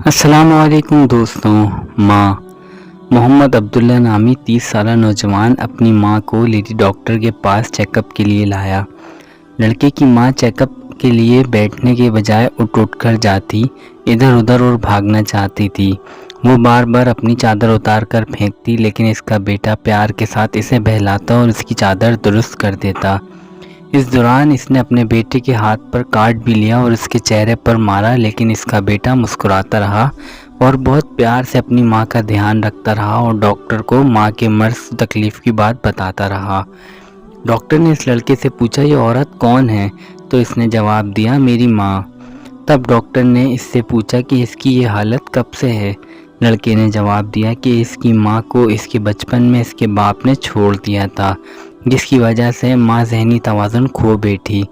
अस्सलाम वालेकुम दोस्तों। माँ मोहम्मद अब्दुल्ला नामी 30 साला नौजवान अपनी माँ को लेडी डॉक्टर के पास चेकअप के लिए लाया। लड़के की माँ चेकअप के लिए बैठने के बजाय उठ कर जाती, इधर उधर और भागना चाहती थी। वो बार बार अपनी चादर उतार कर फेंकती, लेकिन इसका बेटा प्यार के साथ इसे बहलाता और इसकी चादर दुरुस्त कर देता। इस दौरान इसने अपने बेटे के हाथ पर काट भी लिया और इसके चेहरे पर मारा, लेकिन इसका बेटा मुस्कुराता रहा और बहुत प्यार से अपनी माँ का ध्यान रखता रहा और डॉक्टर को माँ के मर्ज तकलीफ़ की बात बताता रहा। डॉक्टर ने इस लड़के से पूछा, ये औरत कौन है? तो इसने जवाब दिया, मेरी माँ। तब डॉक्टर ने इससे पूछा कि इसकी ये हालत कब से है? लड़के ने जवाब दिया कि इसकी माँ को इसके बचपन में इसके बाप ने छोड़ दिया था, जिसकी वजह से माँ ज़हनी तवाज़ुन खो बैठी।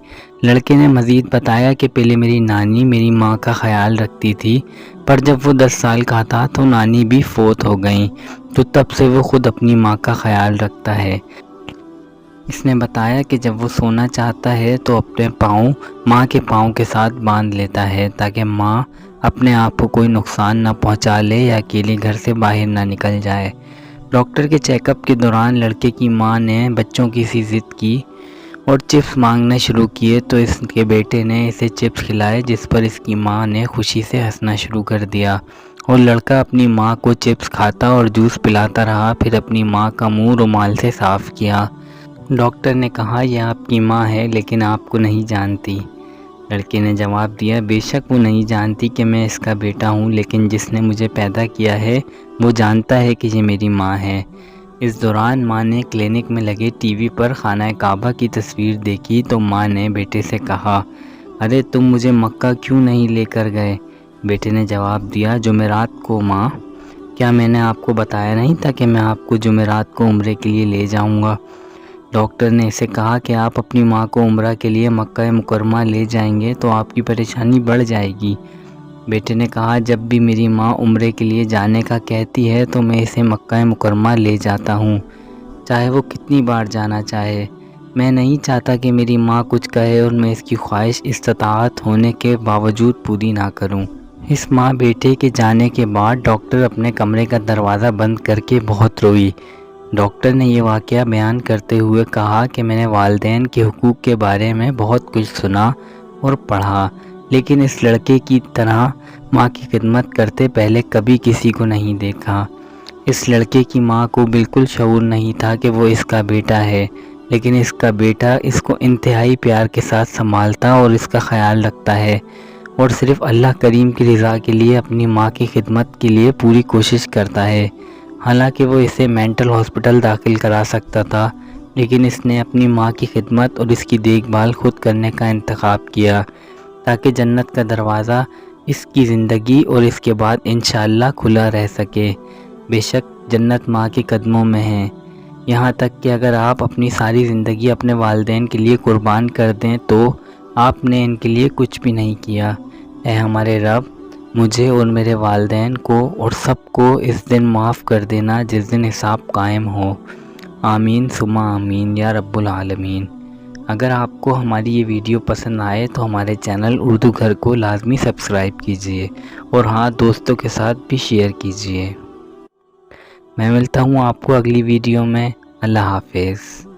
लड़के ने मज़ीद बताया कि पहले मेरी नानी मेरी माँ का ख़याल रखती थी, पर जब वो 10 साल का था तो नानी भी फोत हो गई, तो तब से वो ख़ुद अपनी माँ का ख़याल रखता है। इसने बताया कि जब वो सोना चाहता है तो अपने पाँव माँ के पाँव के साथ बांध लेता है, ताकि माँ अपने आप को कोई नुकसान ना पहुँचा ले या अकेले घर से बाहर ना निकल जाए। डॉक्टर के चेकअप के दौरान लड़के की माँ ने बच्चों की सी ज़िद की और चिप्स मांगने शुरू किए, तो इसके बेटे ने इसे चिप्स खिलाए, जिस पर इसकी माँ ने खुशी से हंसना शुरू कर दिया और लड़का अपनी माँ को चिप्स खाता और जूस पिलाता रहा। फिर अपनी माँ का मुंह रुमाल से साफ़ किया। डॉक्टर ने कहा, यह आपकी माँ है, लेकिन आपको नहीं जानती। लड़के ने जवाब दिया, बेशक वो नहीं जानती कि मैं इसका बेटा हूँ, लेकिन जिसने मुझे पैदा किया है वो जानता है कि ये मेरी माँ है। इस दौरान माँ ने क्लिनिक में लगे टीवी पर खाना काबा की तस्वीर देखी, तो माँ ने बेटे से कहा, अरे तुम मुझे मक्का क्यों नहीं लेकर गए? बेटे ने जवाब दिया, जुमेरात को माँ। क्या मैंने आपको बताया नहीं था कि मैं आपको जुमेरात को उम्रे के लिए ले जाऊँगा? डॉक्टर ने इसे कहा कि आप अपनी माँ को उम्रा के लिए मक्का मुकरमा ले जाएंगे तो आपकी परेशानी बढ़ जाएगी। बेटे ने कहा, जब भी मेरी माँ उम्रे के लिए जाने का कहती है तो मैं इसे मक्का मुकरमा ले जाता हूँ, चाहे वो कितनी बार जाना चाहे। मैं नहीं चाहता कि मेरी माँ कुछ कहे और मैं इसकी ख्वाहिश इस्ताअत होने के बावजूद पूरी ना करूँ। इस माँ बेटे के जाने के बाद डॉक्टर अपने कमरे का दरवाज़ा बंद करके बहुत रोई। डॉक्टर ने ये वाक़या बयान करते हुए कहा कि मैंने वालिदैन के हुकूक़ के बारे में बहुत कुछ सुना और पढ़ा, लेकिन इस लड़के की तरह माँ की खिदमत करते पहले कभी किसी को नहीं देखा। इस लड़के की माँ को बिल्कुल शऊर नहीं था कि वो इसका बेटा है, लेकिन इसका बेटा इसको इंतहाई प्यार के साथ संभालता और इसका ख़याल रखता है और सिर्फ़ अल्लाह करीम की रज़ा के लिए अपनी माँ की खिदमत के लिए पूरी कोशिश करता है। हालांकि वो इसे मेंटल हॉस्पिटल दाखिल करा सकता था, लेकिन इसने अपनी माँ की खिदमत और इसकी देखभाल खुद करने का इंतखाब किया, ताकि जन्नत का दरवाज़ा इसकी ज़िंदगी और इसके बाद इंशाअल्लाह खुला रह सके। बेशक जन्नत माँ के कदमों में है, यहाँ तक कि अगर आप अपनी सारी ज़िंदगी अपने वालिदैन के लिए कुर्बान कर दें तो आपने इनके लिए कुछ भी नहीं किया। ऐ हमारे रब, मुझे और मेरे वालिदैन को और सबको इस दिन माफ़ कर देना जिस दिन हिसाब कायम हो। आमीन सुमा आमीन या रब्बुल आलमीन। अगर आपको हमारी ये वीडियो पसंद आए तो हमारे चैनल उर्दू घर को लाजमी सब्सक्राइब कीजिए और हाँ, दोस्तों के साथ भी शेयर कीजिए। मैं मिलता हूँ आपको अगली वीडियो में। अल्लाह हाफिज़।